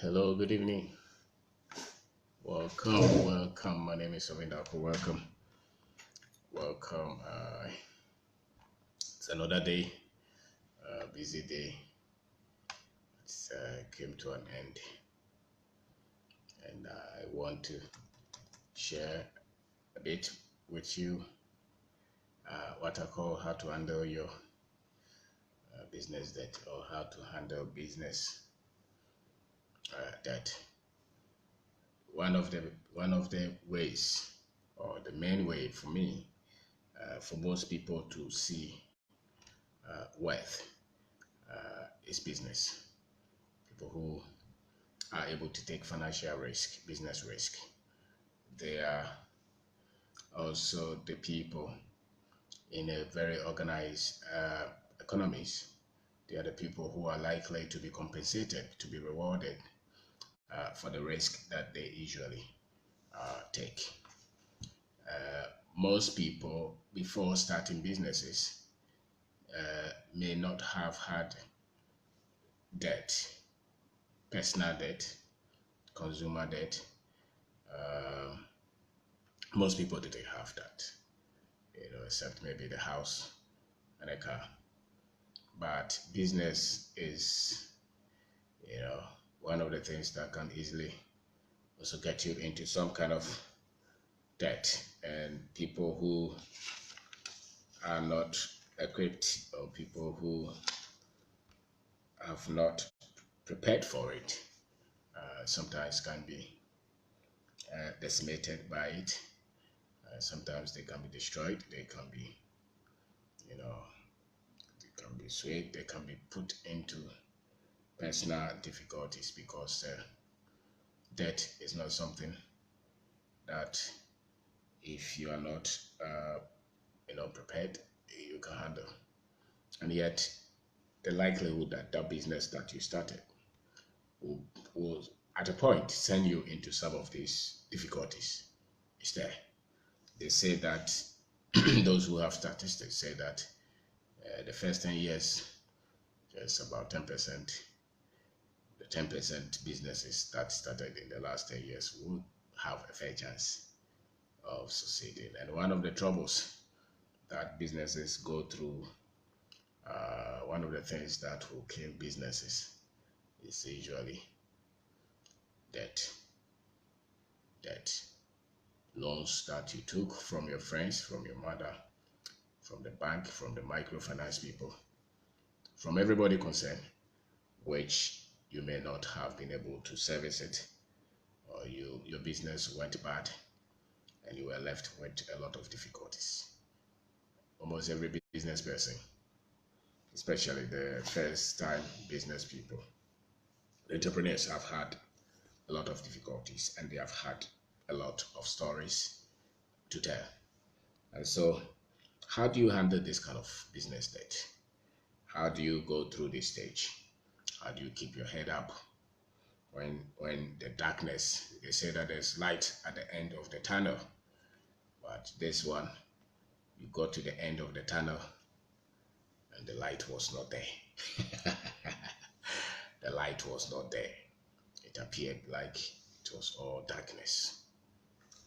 Hello, good evening. Welcome. My name is Ovindako. Welcome. It's another day, busy day. It's came to an end, and I want to share a bit with you what I call how to handle your business debt or how to handle business debt. One of the ways or the main way for me for most people to see wealth is business. People who are able to take financial risk, business risk. They are also the people in a very organized economies. They are the people who are likely to be compensated, to be rewarded for the risk that they usually take. Most people, before starting businesses, may not have had debt, personal debt, consumer debt. Most people didn't have that, except maybe the house and a car. But business is, you know, one of the things that can easily also get you into some kind of debt. And people who are not equipped or people who have not prepared for it sometimes can be decimated by it. Sometimes they can be destroyed. They can be, you know, they can be swayed. They can be put into personal difficulties because debt is not something that if you are not, prepared, you can handle. And yet, the likelihood that that business that you started will, will at a point send you into some of these difficulties is there. They say that those who have statistics say that the first 10 years, just about 10%, the 10% businesses that started in the last 10 years would have a fair chance of succeeding. And one of the troubles that businesses go through, one of the things that will kill businesses is usually debt. Debt. Loans that you took from your friends, from your mother, from the bank, from the microfinance people, from everybody concerned, which you may not have been able to service it, or your business went bad and you were left with a lot of difficulties. Almost every business person, especially the first time business people, the entrepreneurs have had a lot of difficulties and they have had a lot of stories to tell. And so, how do you handle this kind of business debt? How do you go through this stage? How do you keep your head up when the darkness, they say that there's light at the end of the tunnel, but this one, you got to the end of the tunnel and the light was not there. The light was not there. It appeared like it was all darkness.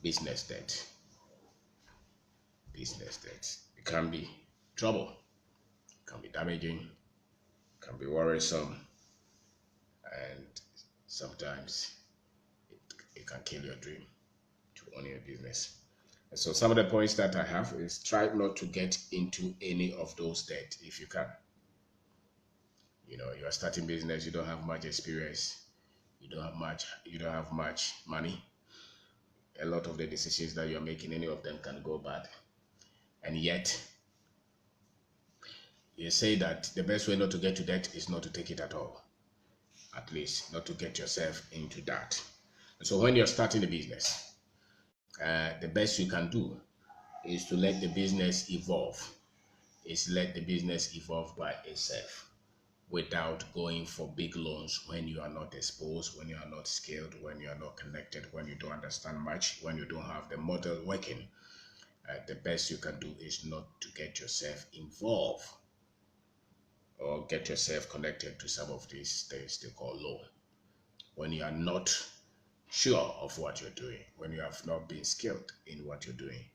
Business debt. Business debt. It can be trouble, it can be damaging, it can be worrisome, and sometimes it can kill your dream to own your business. And so some of the points that I have is try not to get into any of those debt if you can. You are starting business, you don't have much experience, you don't have much money. A lot of the decisions that you're making, any of them can go bad. And yet you say that the best way not to get to debt is not to take it at all. At least not to get yourself into that. So when you're starting a business, the best you can do is to let the business evolve. Is let the business evolve by itself without going for big loans when you are not exposed, when you are not skilled, when you are not connected, when you don't understand much, when you don't have the model working. The best you can do is not to get yourself involved or get yourself connected to some of these things they call loan. when you are not sure of what you're doing, when you have not been skilled in what you're doing.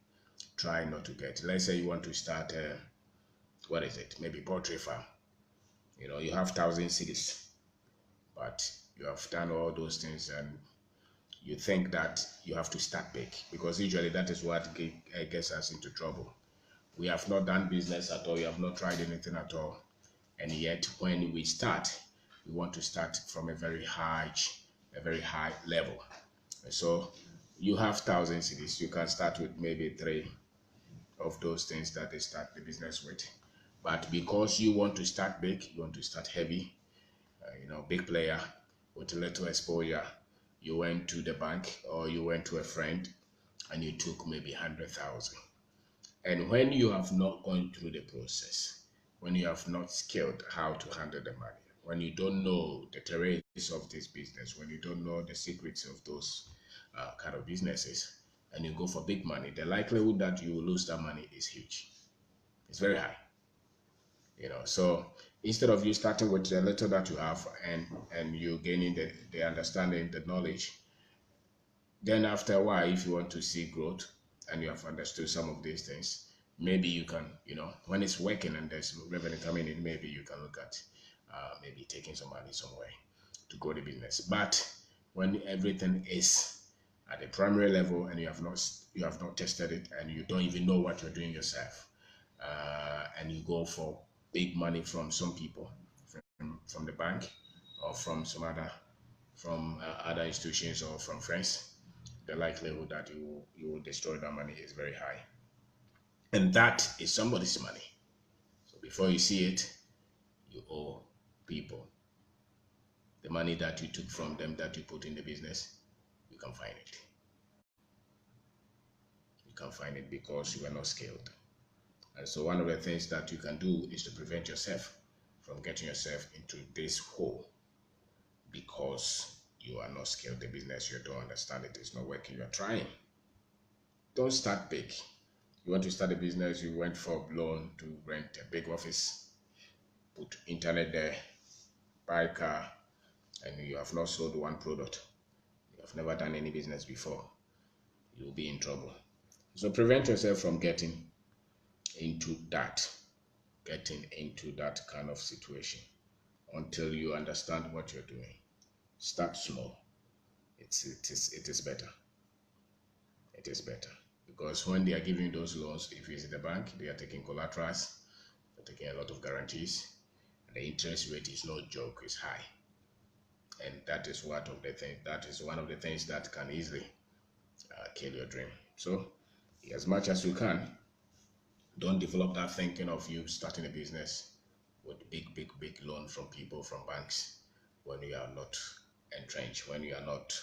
Try not to get, let's say you want to start, what is it? Maybe poultry farm. You have 1,000 cities, but you have done all those things and you think that you have to start big because usually that is what gets us into trouble. We have not done business at all, we have not tried anything at all, and yet when we start, we want to start from a very high level. So you have 1,000 cities, you can start with maybe three of those things that they start the business with. But because you want to start big, you want to start heavy, big player with little exposure, you went to the bank or you went to a friend and you took maybe 100,000. And when you have not gone through the process, when you have not skilled how to handle the money, when you don't know the terrains of this business, when you don't know the secrets of those kind of businesses, and you go for big money, the likelihood that you will lose that money is huge. It's very high. So instead of you starting with the little that you have and you gaining the understanding, the knowledge, then after a while, if you want to see growth and you have understood some of these things, maybe you can, when it's working and there's revenue coming in, maybe you can look at maybe taking some money somewhere to grow the business. But when everything is at the primary level and you have not tested it and you don't even know what you're doing yourself, and you go for big money from some people, from the bank or from other institutions or from friends, the likelihood that you will destroy that money is very high. And that is somebody's money. So before you see it, you owe people. The money that you took from them that you put in the business, you can find it. You can find it because you are not skilled. And so one of the things that you can do is to prevent yourself from getting yourself into this hole because you are not skilled. The business, you don't understand it, it's not working, you're trying. Don't start big. You want to start a business, you went for a loan to rent a big office, put internet there, buy a car, and you have not sold one product. You have never done any business before. You'll be in trouble. So prevent yourself from getting into that kind of situation until you understand what you're doing. Start small. It is better. It is better because when they are giving those loans, if it's the bank, they are taking collaterals, they're taking a lot of guarantees, and the interest rate is no joke, it's high. And that is one of the things that can easily kill your dream. So as much as you can, don't develop that thinking of you starting a business with big loan from people, from banks, when you are not entrenched, when you are not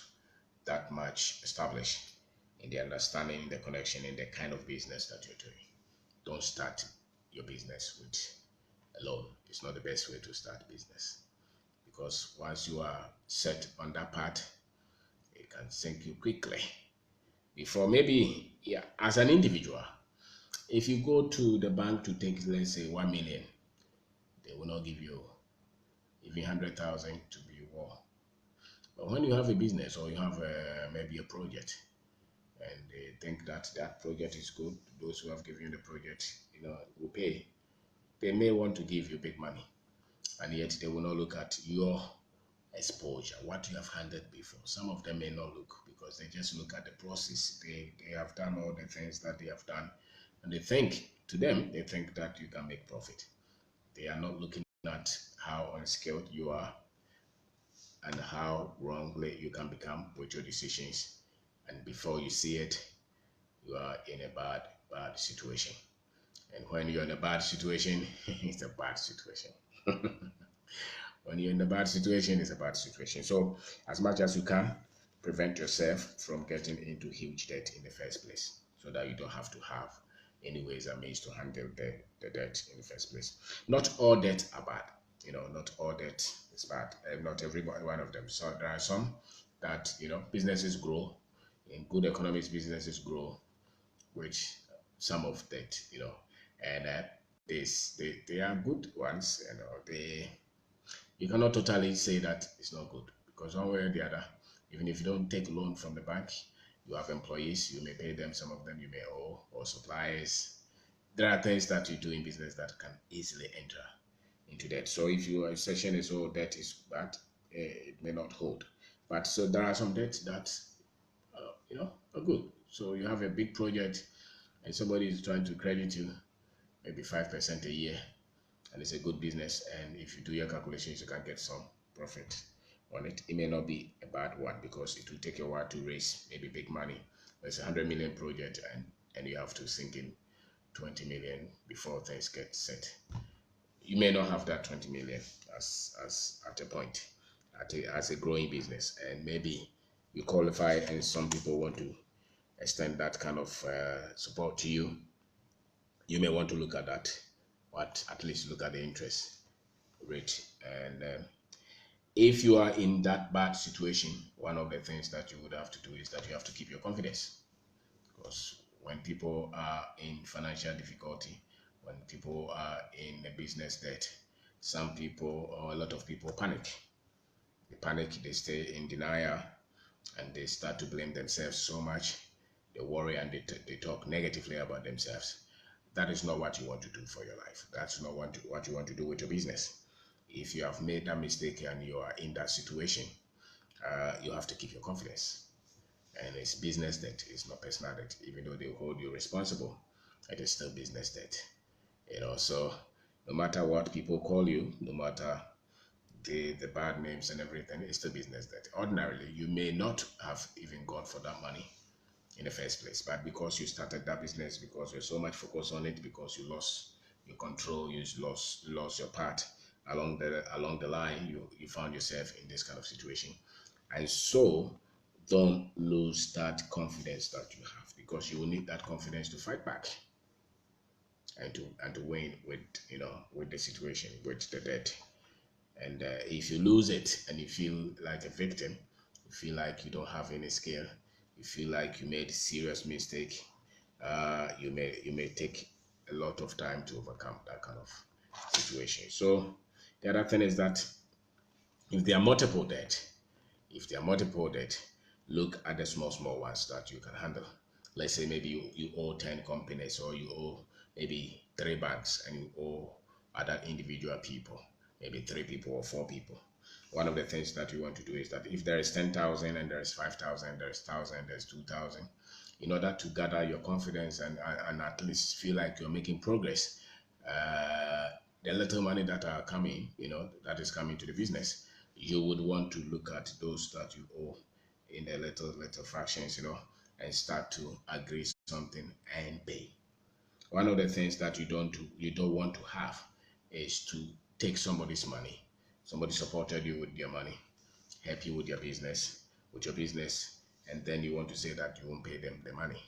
that much established in the understanding, the connection, in the kind of business that you're doing. Don't start your business with a loan. It's not the best way to start business because once you are set on that path, it can sink you quickly. Before maybe, yeah, as an individual, if you go to the bank to take, let's say, 1 million, they will not give you even 100,000 to be war. But when you have a business or you have maybe a project, and they think that that project is good, those who have given you the project, will pay. They may want to give you big money, and yet they will not look at your exposure, what you have handled before. Some of them may not look because they just look at the process. They have done all the things that they have done, and they think that you can make profit. They are not looking at how unskilled you are and how wrongly you can become with your decisions. And before you see it, you are in a bad situation. And when you're in a bad situation, it's a bad situation. When you're in a bad situation, it's a bad situation. So as much as you can, prevent yourself from getting into huge debt in the first place so that you don't have to have any ways and means to handle the debt in the first place. Not all debts are bad. Not all debt is bad. Not every one of them. So there are some that, businesses grow. In good economics, businesses grow, which some of that, and they are good ones. You cannot totally say that it's not good because one way or the other, even if you don't take a loan from the bank, you have employees, you may pay them, some of them you may owe, or suppliers. There are things that you do in business that can easily enter into debt. So if your session is, oh, debt is bad, it may not hold. But so there are some debts that are good. So you have a big project and somebody is trying to credit you maybe 5% a year, and it's a good business. And if you do your calculations, you can get some profit on it. It may not be a bad one because it will take a while to raise maybe big money. It's a 100 million project, and you have to sink in 20 million before things get set. You may not have that 20 million as at a point, as a growing business, and maybe you qualify, and some people want to extend that kind of support to you. You may want to look at that, but at least look at the interest rate. And if you are in that bad situation, one of the things that you would have to do is that you have to keep your confidence. Because when people are in financial difficulty, when people are in a business debt, some people or a lot of people panic. They panic, they stay in denial, and they start to blame themselves so much. They worry and they talk negatively about themselves. That is not what you want to do for your life. That's not what you want to do with your business. If you have made that mistake and you are in that situation, you have to keep your confidence. And it's business debt, it's not personal debt. Even though they hold you responsible, it is still business debt. So no matter what people call you, no matter the bad names and everything, it's still business debt. Ordinarily, you may not have even gone for that money in the first place, but because you started that business, because you're so much focused on it, because you lost your control, you lost your part along the line, you found yourself in this kind of situation. And so don't lose that confidence that you have, because you will need that confidence to fight back and to win with the situation, with the debt. And if you lose it and you feel like a victim, you feel like you don't have any skill, you feel like you made a serious mistake, you may take a lot of time to overcome that kind of situation. So the other thing is that if there are multiple debt, look at the small ones that you can handle. Let's say maybe you owe 10 companies, or you owe maybe 3 banks, and you owe other individual people, maybe 3 people or 4 people. One of the things that you want to do is that if there is 10,000 and there is 5,000, there is 1,000, there's 2,000, in order to gather your confidence and at least feel like you're making progress, the little money that are coming, that is coming to the business, you would want to look at those that you owe in the little fractions, and start to agree something and pay. One of the things that you don't want to have is to take somebody's money. Somebody supported you with their money, help you with your business, and then you want to say that you won't pay them the money.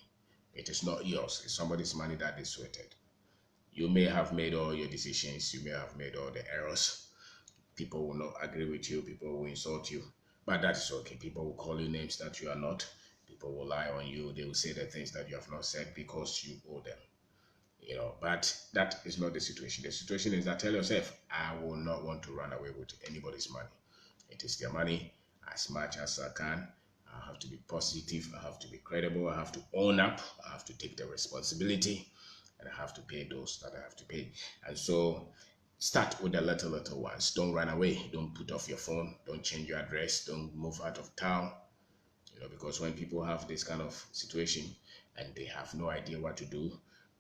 It is not yours. It's somebody's money that they sweated. You may have made all your decisions, you may have made all the errors. People will not agree with you, people will insult you, but that is okay. People will call you names that you are not. People will lie on you. They will say the things that you have not said because you owe them. But that is not the situation. The situation is that tell yourself, I will not want to run away with anybody's money. It is their money. As much as I can, I have to be positive, I have to be credible, I have to own up, I have to take the responsibility, and I have to pay those that I have to pay. And so start with the little ones. Don't run away. Don't put off your phone. Don't change your address. Don't move out of town. Because when people have this kind of situation and they have no idea what to do,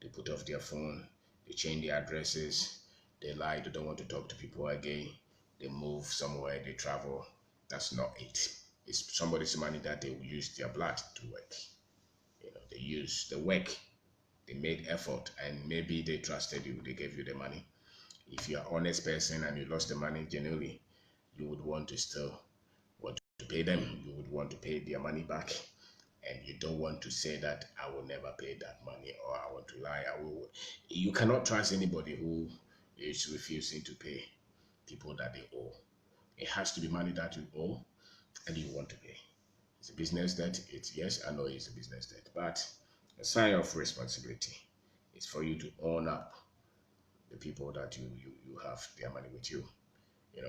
they put off their phone, they change their addresses, they lie, they don't want to talk to people again, they move somewhere, they travel. That's not it. It's somebody's money that they will use their blood to work. They use the work, they made effort, and maybe they trusted you, they gave you the money. If you're an honest person and you lost the money genuinely, you would want to still want to pay them. You would want to pay their money back, and you don't want to say that I will never pay that money, or I want to lie. You cannot trust anybody who is refusing to pay people that they owe. It has to be money that you owe and you want to pay. It's a business debt. Yes, I know it's a business debt, but a sign of responsibility is for you to own up the people that you have their money with you.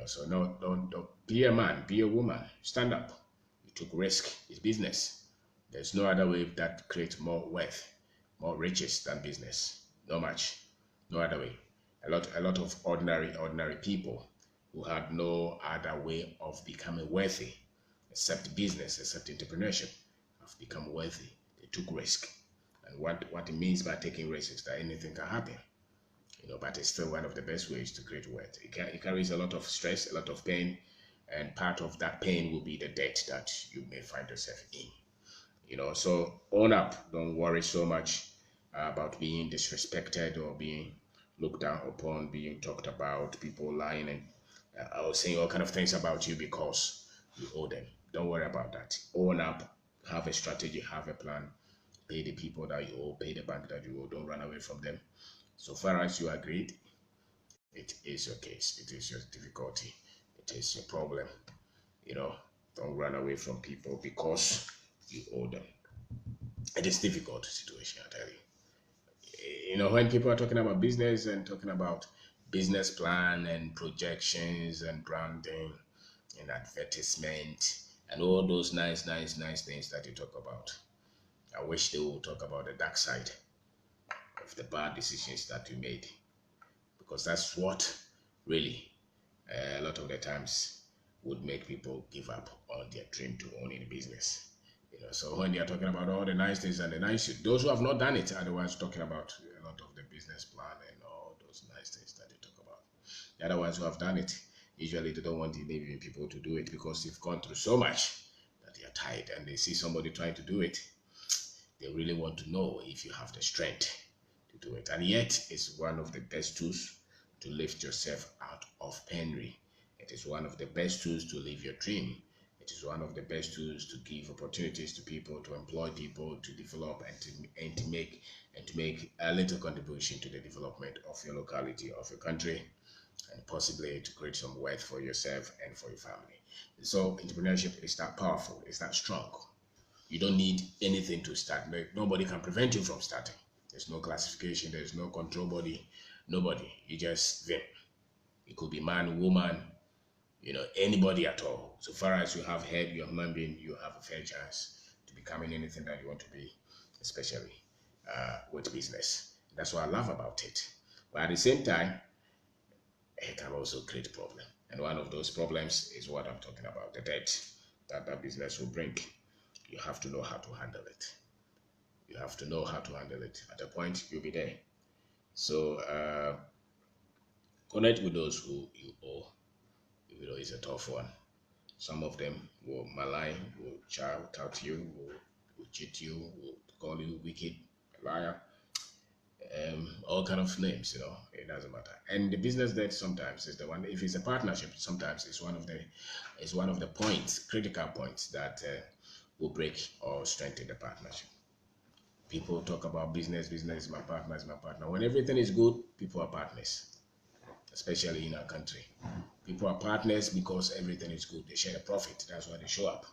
So no, don't Be a man, be a woman, stand up. You took risk. It's business. There's no other way that creates more wealth, more riches than business. No much. No other way. A lot of ordinary people who had no other way of becoming wealthy except business, except entrepreneurship, have become wealthy. They took risk. And what it means by taking risks is that anything can happen. But it's still one of the best ways to create wealth. It carries a lot of stress, a lot of pain, and part of that pain will be the debt that you may find yourself in. So own up. Don't worry so much about being disrespected or being looked down upon, being talked about, people lying and saying all kind of things about you because you owe them. Don't worry about that. Own up. Have a strategy. Have a plan. Pay the people that you owe. Pay the bank that you owe. Don't run away from them. So far as you agreed, it is your case. It is your difficulty. It is your problem. You know, don't run away from people because you owe them. It is difficult situation, I tell you. When people are talking about business and talking about business plan and projections and branding and advertisement and all those nice things that you talk about, I wish they would talk about the dark side of the bad decisions that you made, because that's what really a lot of the times would make people give up on their dream to owning a business. So when they are talking about all the nice things and the nice, those who have not done it are the ones talking about a lot of the business plan and all those nice things that they talk about. The other ones who have done it, usually they don't want the living people to do it because they've gone through so much that they are tired, and they see somebody trying to do it. They really want to know if you have the strength to do it. And yet, it's one of the best tools to lift yourself out of penury. It is one of the best tools to live your dream. It is one of the best tools to give opportunities to people, to employ people, to develop and to make a little contribution to the development of your locality, of your country, and possibly to create some wealth for yourself and for your family. So entrepreneurship is that powerful, it's that strong. You don't need anything to start. Nobody can prevent you from starting. There's no classification, there's no control body, nobody. You just vim. It could be man, woman, anybody at all. So far as you have head, you're a human being, you have a fair chance to becoming anything that you want to be, especially with business. That's what I love about it. But at the same time, it can also create problem. And one of those problems is what I'm talking about, the debt that business will bring. You have to know how to handle it. You have to know how to handle it. At a point, you'll be there. So connect with those who you owe. It's a tough one. Some of them will malign, will shout at you, will cheat you, will call you wicked, liar, all kind of names. It doesn't matter. And the business debt sometimes is the one. If it's a partnership, sometimes it's one of the points, critical points that will break or strengthen the partnership. People talk about business is my partner, is my partner. When everything is good, people are partners, especially in our country. People are partners because everything is good. They share the profit. That's why they show up.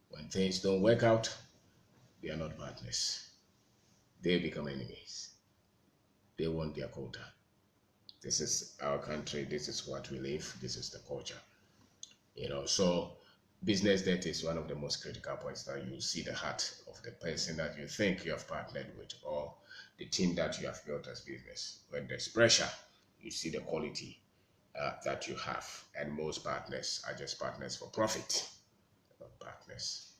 When things don't work out, they are not partners. They become enemies. They want their quota. This is our country. This is what we live. This is the culture. So business debt is one of the most critical points that you see the heart of the person that you think you have partnered with or the team that you have built as business. When there's pressure, you see the quality that you have. And most partners are just partners for profit, not partners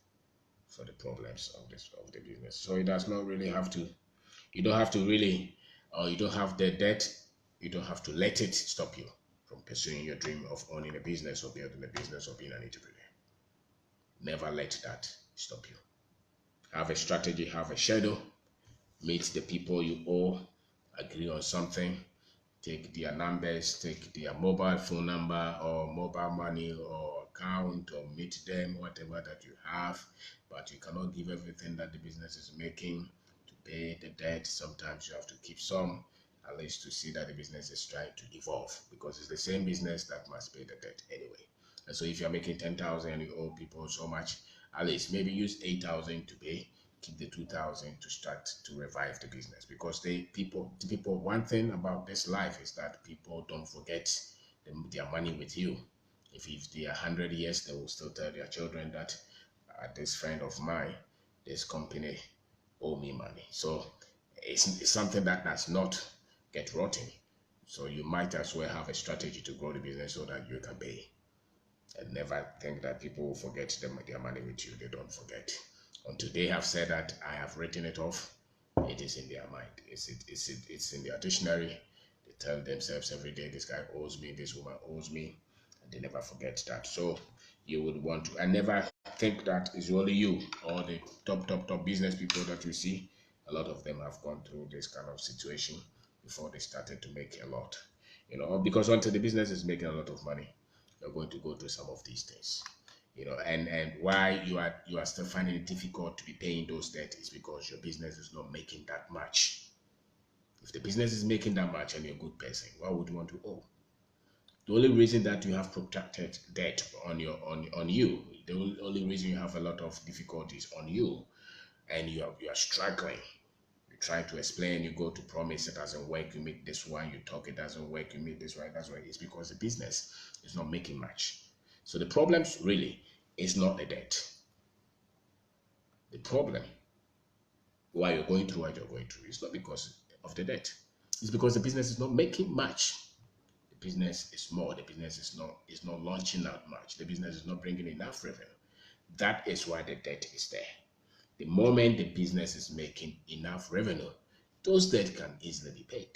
for the problems of the business. So it does not really have to, you don't have to really, or you don't have the debt, you don't have to let it stop you from pursuing your dream of owning a business or building a business or being an entrepreneur. Never let that stop you. Have a strategy, have a schedule, meet the people you owe, agree on something, take their numbers, take their mobile phone number or mobile money or account or meet them, whatever that you have. But you cannot give everything that the business is making to pay the debt. Sometimes you have to keep some, at least to see that the business is trying to evolve, because it's the same business that must pay the debt anyway. And so if you're making 10,000 and you owe people so much, at least maybe use 8,000 to pay, keep the 2,000 to start to revive the business. Because people, one thing about this life is that people don't forget their money with you. If they are 100 years, they will still tell their children that this friend of mine, this company owe me money. So it's something that does not get rotten. So you might as well have a strategy to grow the business so that you can pay. And never think that people will forget their money with you. They don't forget. Until they have said that I have written it off, it is in their mind. It's in their dictionary. They tell themselves every day, this guy owes me, this woman owes me, and they never forget that. So you would want to, and never think that it's only you or the top business people that you see. A lot of them have gone through this kind of situation before they started to make a lot. Because until the business is making a lot of money, you're going to go through some of these things. And why you are still finding it difficult to be paying those debts is because your business is not making that much. If the business is making that much and you're a good person, why would you want to owe? The only reason that you have protracted debt on you, the only reason you have a lot of difficulties on you, and you are struggling. You try to explain, you go to promise, it doesn't work, you meet this one, you talk, it doesn't work, you meet this one, that's why it's because the business is not making much. So the problem really is not the debt. The problem why you're going through what you're going through is not because of the debt. It's because the business is not making much. The business is small. The business is not launching out much. The business is not bringing enough revenue. That is why the debt is there. The moment the business is making enough revenue, those debts can easily be paid.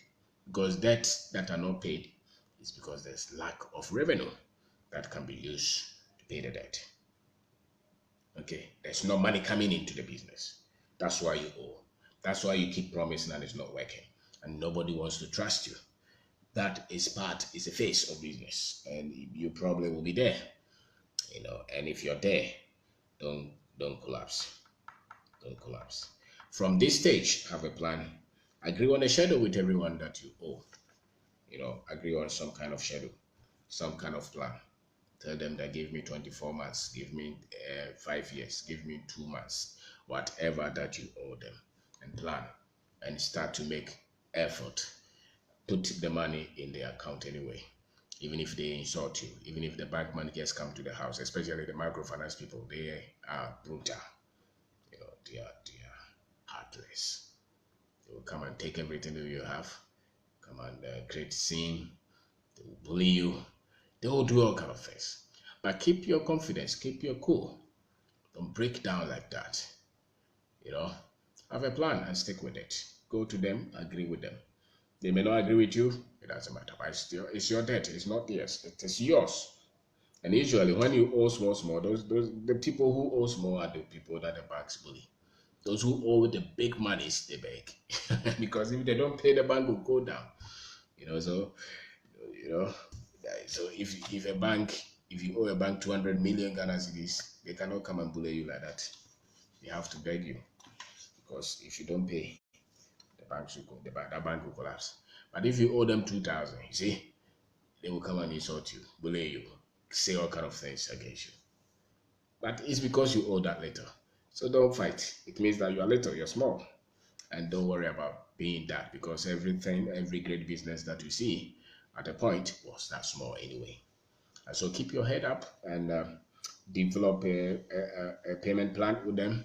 Because debts that are not paid is because there's lack of revenue that can be used to pay the debt. Okay, there's no money coming into the business. That's why you owe. That's why you keep promising and it's not working. And nobody wants to trust you. That is a phase of business. And you probably will be there. And if you're there, don't don't collapse. Don't collapse. From this stage, have a plan. Agree on a schedule with everyone that you owe. Agree on some kind of schedule, some kind of plan. Tell them that give me 24 months, give me 5 years, give me 2 months, whatever that you owe them, and plan and start to make effort. Put the money in the account anyway. Even if they insult you, even if the bank managers come to the house, especially the microfinance people, they are brutal. They are heartless. They will come and take everything that you have, come and create scene. They will bully you. They will do all kind of things. But keep your confidence, keep your cool. Don't break down like that. You know, have a plan and stick with it. Go to them, agree with them. They may not agree with you, it doesn't matter. But it's your debt, it's not theirs, it is yours. And usually when you owe small, those the people who owe small are the people that the banks bully. Those who owe the big monies, they beg. Because if they don't pay, the bank will go down. So you know, so if you owe a bank 200 million Ghana cedis, they cannot come and bully you like that. They have to beg you, because if you don't pay, that bank will collapse. But if you owe them 2,000, you see, they will come and insult you, bully you, say all kind of things against you. But it's because you owe that little. So don't fight. It means that you are little, you're small. And don't worry about being that, because every great business that you see at a point was that small anyway. And so keep your head up and develop a payment plan with them,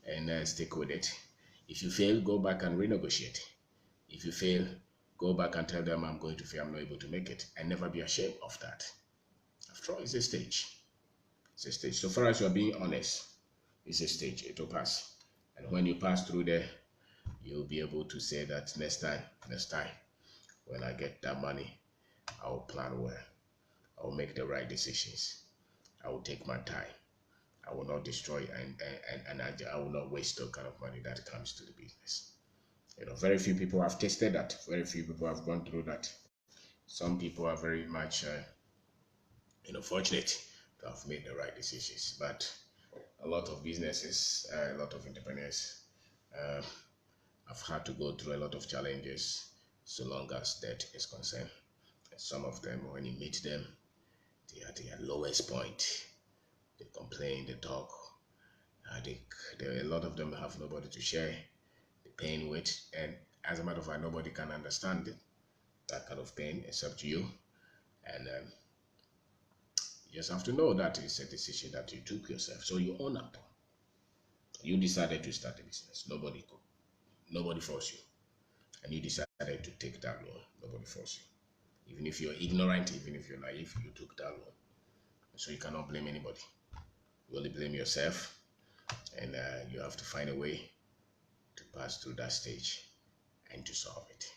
and stick with it. If you fail, go back and renegotiate. If you fail, go back and tell them I'm going to fail, I'm not able to make it, and never be ashamed of that. After all, it's a stage. It's a stage. So far as you are being honest, it's a stage. It will pass. And when you pass through there, you'll be able to say that next time, when I get that money, I will plan well. I will make the right decisions. I will take my time. I will not destroy and I will not waste the kind of money that comes to the business. Very few people have tasted that. Very few people have gone through that. Some people are very much, fortunate to have made the right decisions. But a lot of businesses, a lot of entrepreneurs have had to go through a lot of challenges so long as debt is concerned. And some of them, when you meet them, they are at their lowest point. They complain, they talk. A lot of them have nobody to share the pain with. And as a matter of fact, nobody can understand that kind of pain except you. And You just have to know that it's a decision that you took yourself. So you own up. You decided to start a business. Nobody forced you. And you decided to take that loan. Nobody forced you. Even if you're ignorant, even if you're naive, you took that loan. So you cannot blame anybody. You only blame yourself. And you have to find a way to pass through that stage and to solve it.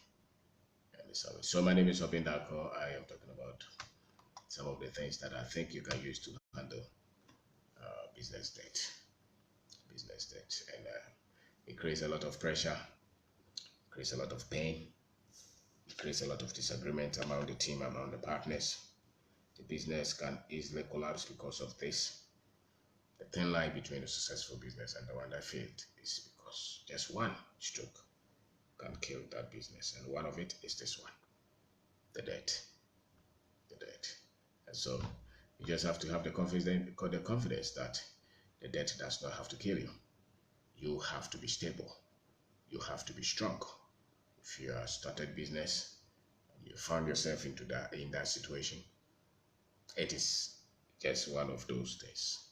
So my name is Kwabena. I am talking about some of the things that I think you can use to handle business debt. Business debt, and it creates a lot of pressure, creates a lot of pain, it creates a lot of disagreement among the team, among the partners. The business can easily collapse because of this. The thin line between a successful business and the one that failed is because just one stroke can kill that business, and one of it is this one, the debt. The debt. And so you just have to have the confidence that the debt does not have to kill you. You have to be stable. You have to be strong. If you are started business and you found yourself in that situation, it is just one of those things.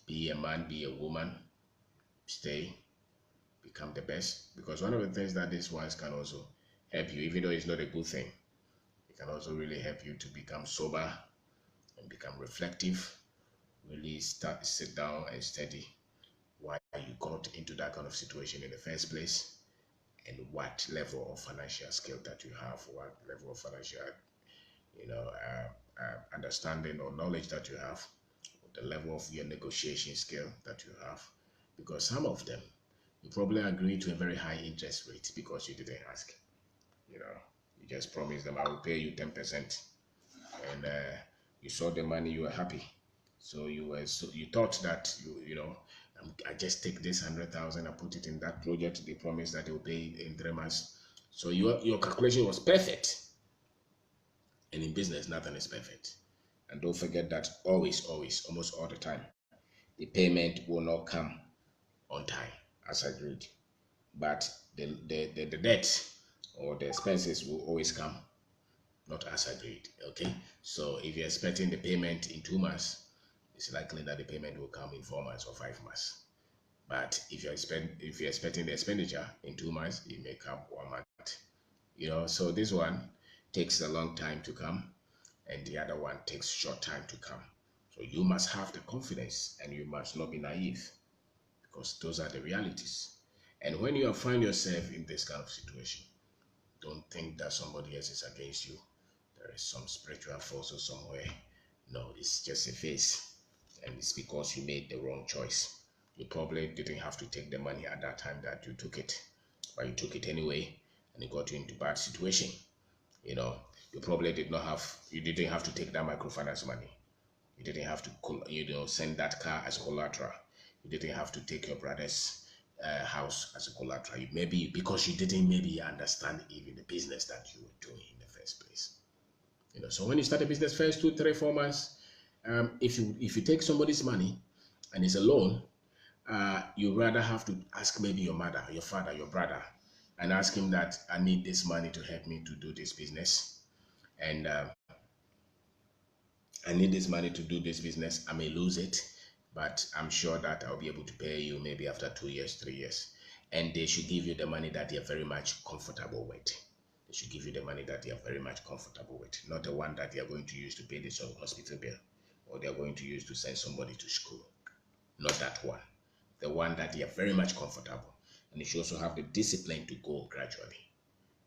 Be a man, be a woman, stay, become the best. Because one of the things that these ones can also help you, even though it's not a good thing, it can also really help you to become sober and become reflective. Really sit down and study why you got into that kind of situation in the first place, and what level of financial skill that you have, what level of financial, understanding or knowledge that you have, the level of your negotiation skill that you have. Because some of them, you probably agree to a very high interest rate because you didn't ask. You know, you just promised them, I will pay you 10%, and you saw the money, you were happy. So you thought that I just take this 100,000, I put it in that project. They promised that they will pay in 3 months. So your calculation was perfect. And in business, nothing is perfect. And don't forget that always, almost all the time, the payment will not come on time as agreed. But the debt or the expenses will always come not as agreed. Okay. So if you're expecting the payment in 2 months, it's likely that the payment will come in 4 months or 5 months. But if you're expecting the expenditure in 2 months, it may come 1 month. So this one takes a long time to come, and the other one takes short time to come. So you must have the confidence, and you must not be naive, because those are the realities. And when you find yourself in this kind of situation, don't think that somebody else is against you. There is some spiritual force or somewhere. No, it's just a phase, and it's because you made the wrong choice. You probably didn't have to take the money at that time that you took it, but you took it anyway, and it got you into bad situation. You probably didn't have to take that microfinance money. You didn't have to send that car as collateral. You didn't have to take your brother's house as a collateral. Maybe because you didn't maybe understand even the business that you were doing in the first place. So when you start a business, first 2, 3, 4 months, if you take somebody's money and it's a loan, you rather have to ask maybe your mother, your father, your brother, and ask him that I need this money to help me to do this business, and I need this money to do this business. I may lose it, but I'm sure that I'll be able to pay you maybe after 2 years, 3 years. And they should give you the money that they're very much comfortable with. They should give you the money that they are very much comfortable with, not the one that they are going to use to pay this hospital bill, or they are going to use to send somebody to school. Not that one. The one that they are very much comfortable. And you should also have the discipline to go gradually,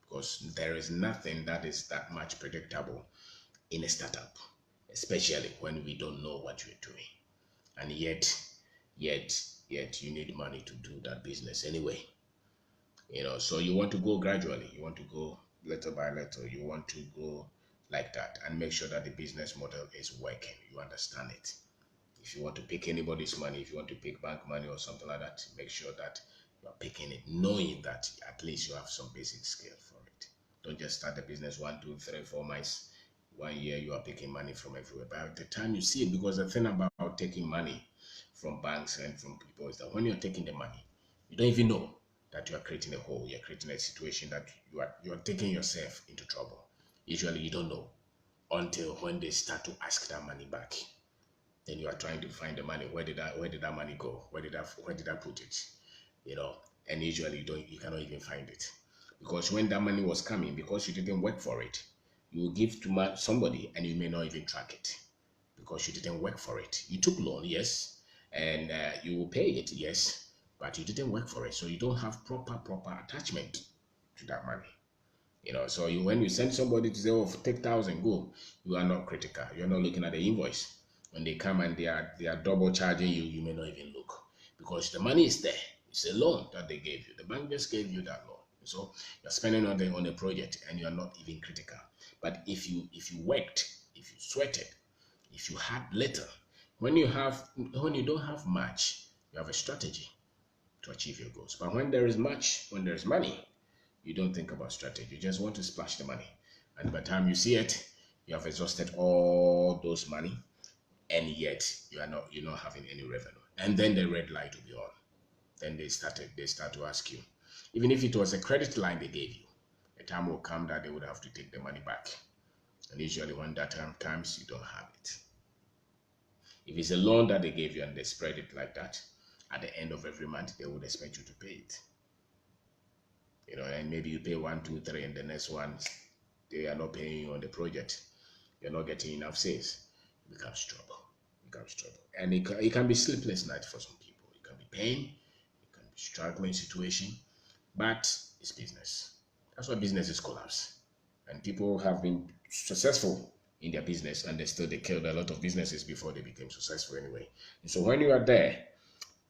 because there is nothing that is that much predictable in a startup, especially when we don't know what we're doing. And yet you need money to do that business anyway. So you want to go gradually. You want to go little by little. You want to go like that and make sure that the business model is working. You understand it. If you want to pick anybody's money, if you want to pick bank money or something like that, make sure that you are picking it, knowing that at least you have some basic skill for it. Don't just start the business 1, 2, 3, 4 months. 1 year you are picking money from everywhere. By the time you see it, because the thing about taking money from banks and from people is that when you're taking the money, you don't even know that you are creating a hole. You're creating a situation that you are taking yourself into trouble. Usually you don't know until when they start to ask that money back. Then you are trying to find the money. Where did that money go? Where did I put it? You know, and usually you cannot even find it. Because when that money was coming, because you didn't work for it, you will give to somebody and you may not even track it because you didn't work for it. You took loan, yes, and you will pay it, yes, but you didn't work for it, so you don't have proper attachment to that money. So when you send somebody to say, "Oh, take 1,000, go," you are not critical. You're not looking at the invoice. When they come and they are double charging you, you may not even look because the money is there. It's a loan that they gave you. The bank just gave you that loan. So you're spending on a project and you're not even critical. But if you worked, if you sweated, if you had little, when you don't have much, you have a strategy to achieve your goals. But when there is much, when there is money, you don't think about strategy. You just want to splash the money. And by the time you see it, you have exhausted all those money, and yet you're not having any revenue. And then the red light will be on. Then they start to ask you. Even if it was a credit line they gave you, a time will come that they would have to take the money back. And usually when that time comes, you don't have it. If it's a loan that they gave you and they spread it like that, at the end of every month, they would expect you to pay it. And maybe you pay one, two, three, and the next one, they are not paying you on the project. You're not getting enough sales. It becomes trouble. And it can be sleepless night for some people. It can be pain. It can be struggling situation. But it's business. That's why businesses collapse. And people have been successful in their business, and they killed a lot of businesses before they became successful anyway. And so when you are there,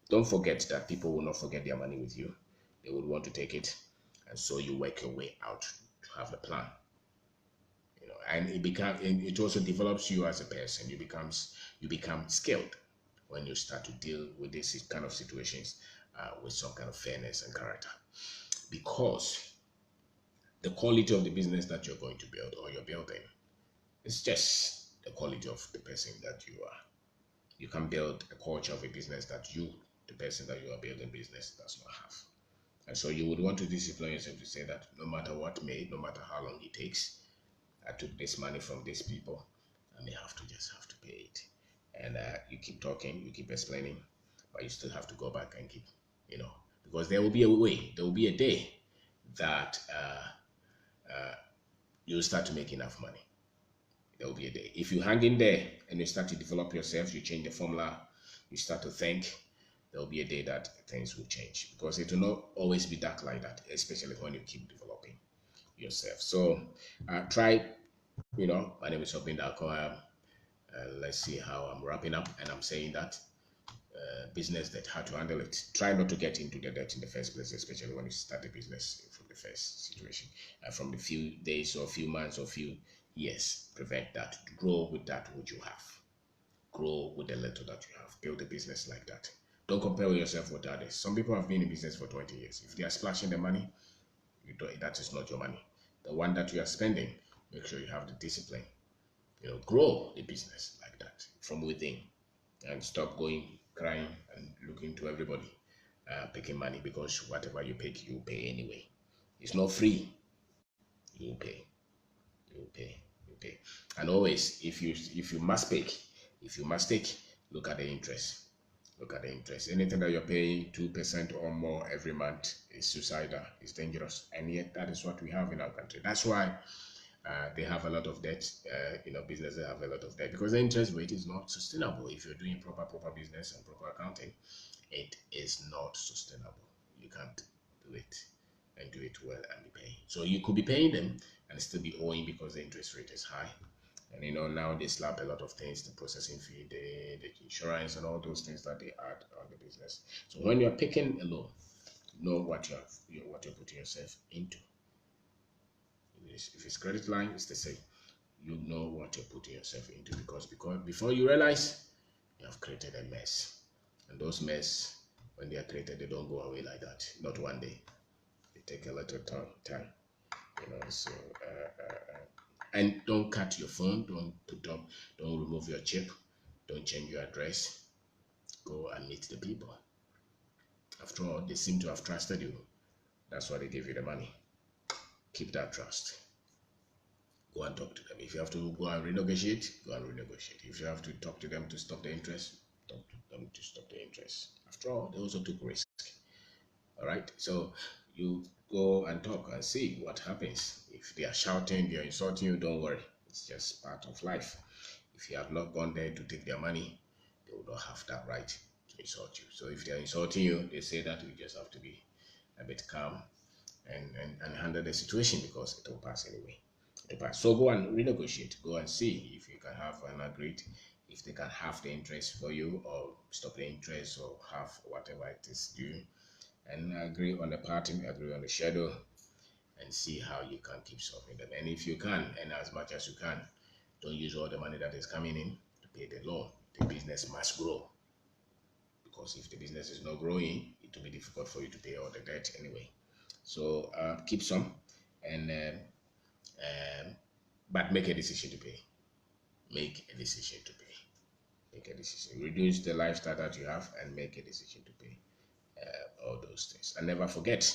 don't forget that people will not forget their money with you. They would want to take it. And so you work your way out to have a plan. And it also develops you as a person. You become skilled when you start to deal with this kind of situations with some kind of fairness and character. Because the quality of the business that you're going to build or you're building is just the quality of the person that you are. You can build a culture of a business that the person that you are building business, does not have. And so you would want to discipline yourself to say that no matter what no matter how long it takes, I took this money from these people, I may have to pay it. And you keep talking, you keep explaining, but you still have to go back and keep, because there will be a way, there will be a day that you'll start to make enough money. There will be a day. If you hang in there and you start to develop yourself, you change the formula, you start to think, there will be a day that things will change, because it will not always be dark like that, especially when you keep developing yourself. So try, my name is Kwabena and Marie. Let's see how I'm wrapping up, and I'm saying that business debt, how to handle it. Try not to get into the debt in the first place, especially when you start a business from the first situation, from the few days or few months or few years. Prevent that. Grow with that which you have. Grow with the little that you have. Build a business like that. Don't compare yourself with others. Some people have been in business for 20 years. If they are splashing the money, that is not your money. The one that you are spending, make sure you have the discipline. Grow the business like that from within, and stop going crying and looking to everybody picking money, because whatever you pick, you pay anyway. It's not free. You pay. You pay. You pay. And always, if you must pick, if you must take, look at the interest. Look at the interest. Anything that you're paying 2% or more every month is suicidal, it's dangerous. And yet that is what we have in our country. That's why they have a lot of debt. Businesses have a lot of debt because the interest rate is not sustainable. If you're doing proper business and proper accounting, it is not sustainable. You can't do it and do it well and be paying. So you could be paying them and still be owing because the interest rate is high. And now they slap a lot of things, the processing fee, the insurance, and all those things that they add on the business. So when you're picking a loan, know what you're putting yourself into. If it's credit line, it's the same. You know what you're putting yourself into, because before you realize, you have created a mess. And those mess, when they are created, they don't go away like that. Not one day. They take a little time. So and don't cut your phone, don't remove your chip, don't change your address. Go and meet the people. After all, they seem to have trusted you. That's why they gave you the money. Keep that trust. go and talk to them. If you have to go and renegotiate, go and renegotiate. If you have to talk to them to stop the interest, talk to them to stop the interest. After all, they also took risk. All right. So you go and talk and see what happens. If they are shouting, they are insulting you, don't worry. It's just part of life. If you have not gone there to take their money, they will not have that right to insult you. So if they are insulting you, they say that you just have to be a bit calm and handle the situation because it will pass anyway. It will pass. So go and renegotiate. Go and see if you can have an agreed, if they can have the interest for you or stop the interest or have whatever it is due and agree on the pattern, agree on the schedule, and see how you can keep solving them. And if you can, and as much as you can, don't use all the money that is coming in to pay the loan. The business must grow because if the business is not growing, it will be difficult for you to pay all the debt anyway. So keep some, and but make a decision to pay. Make a decision to pay. Make a decision. Reduce the lifestyle that you have and make a decision to pay all those things. And never forget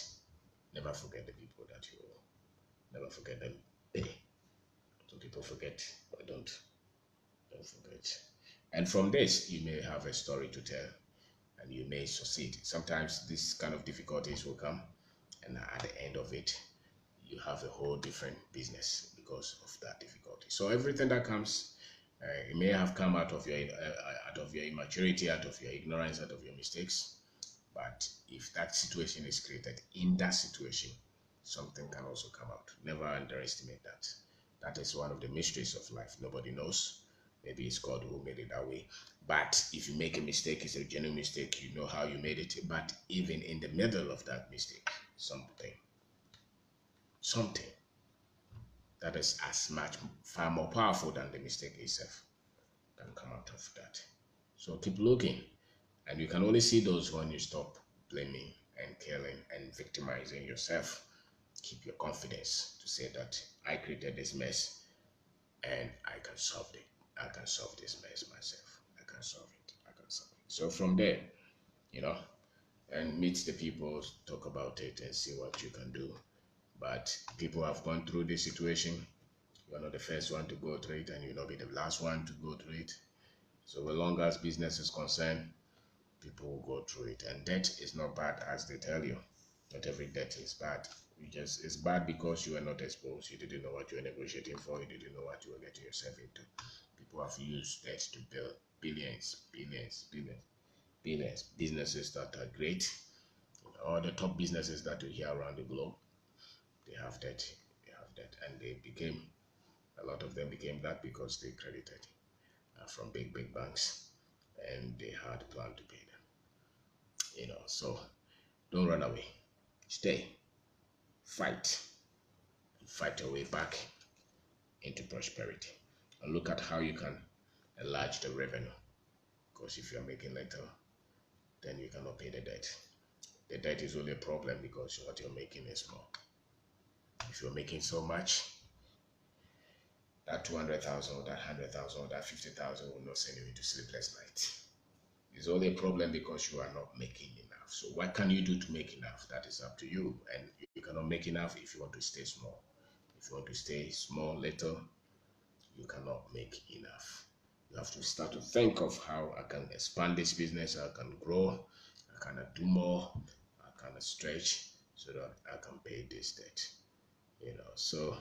the people that you owe. Never forget them. Pay. Some people forget, but don't forget. And from this, you may have a story to tell, and you may succeed. Sometimes these kind of difficulties will come, and at the end of it, you have a whole different business because of that difficulty. So everything that comes, it may have come out of your immaturity, out of your ignorance, out of your mistakes. But if that situation is created, in that situation, something can also come out. Never underestimate that. That is one of the mysteries of life. Nobody knows. Maybe it's God who made it that way. But if you make a mistake, it's a genuine mistake. You know how you made it. But even in the middle of that mistake, something that is as much, far more powerful than the mistake itself can come out of that. So keep looking. And you can only see those when you stop blaming and killing and victimizing yourself. Keep your confidence to say that I created this mess and I can solve it. I can solve this mess myself. I can solve it. I can solve it. So from there, you know, and meet the people, talk about it and see what you can do. But people have gone through this situation. You're not the first one to go through it and you'll not be the last one to go through it. So as long as business is concerned, people will go through it. And debt is not bad as they tell you. Not every debt is bad. It's bad because you were not exposed. You didn't know what you were negotiating for. You didn't know what you were getting yourself into. People have used debt to build billions. Businesses that are great. All the top businesses that you hear around the globe, they have debt. They have debt. And a lot of them became that because they credited from big banks and they had a plan to pay them. So don't run away. Stay. Fight. Fight your way back into prosperity. And look at how you can enlarge the revenue. Because if you're making little, then you cannot pay the debt. The debt is only a problem because what you're making is small. If you're making so much, that 200,000 or that 100,000 or that 50,000 will not send you into sleepless nights. It's only a problem because you are not making enough. So what can you do to make enough? That is up to you. And you cannot make enough if you want to stay small. If you want to stay small, little, you cannot make enough. You have to start to think of how I can expand this business, how I can grow, I can do more, I can stretch so that I can pay this debt. So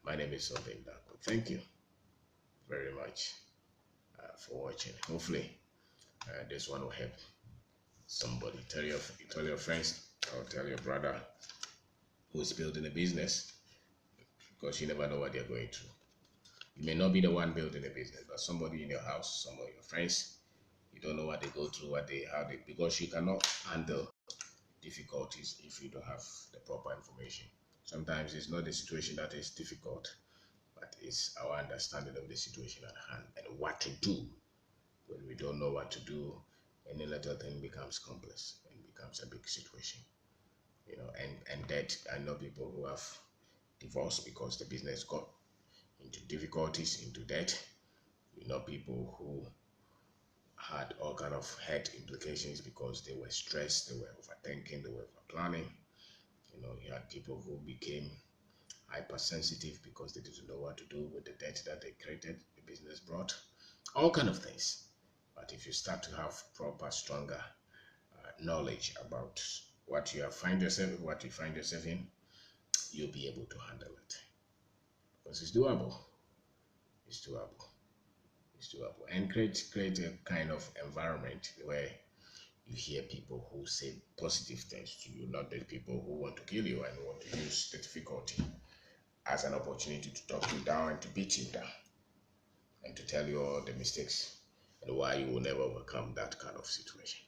my name is Something Dako. Thank you very much for watching. Hopefully this one will help somebody. Tell your friends or tell your brother who's building a business because you never know what they're going through. You may not be the one building a business, but somebody in your house, some of your friends, you don't know what they go through, because you cannot handle difficulties if you don't have the proper information. Sometimes it's not the situation that is difficult, but it's our understanding of the situation at hand and what to do. When we don't know what to do, any little thing becomes complex and becomes a big situation. And that I know people who have divorced because the business got into difficulties, into debt. People who had all kind of health implications because they were stressed, they were overthinking, they were over planning. You had people who hypersensitive because they didn't know what to do with the debt that they created, the business brought, all kind of things. But if you start to have proper, stronger knowledge about what you find yourself in, you'll be able to handle it because it's doable. It's doable. It's doable, and create a kind of environment where you hear people who say positive things to you, not the people who want to kill you and want to use the difficulty as an opportunity to talk you down and to beat you down and to tell you all the mistakes and why you will never overcome that kind of situation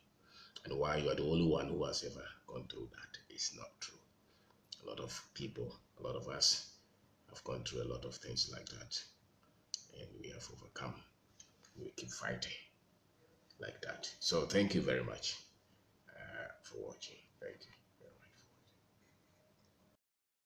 and why you are the only one who has ever gone through that. It's not true. A lot of people, a lot of us have gone through a lot of things like that and we have overcome. We keep fighting like that. So thank you very much for watching. Thank you.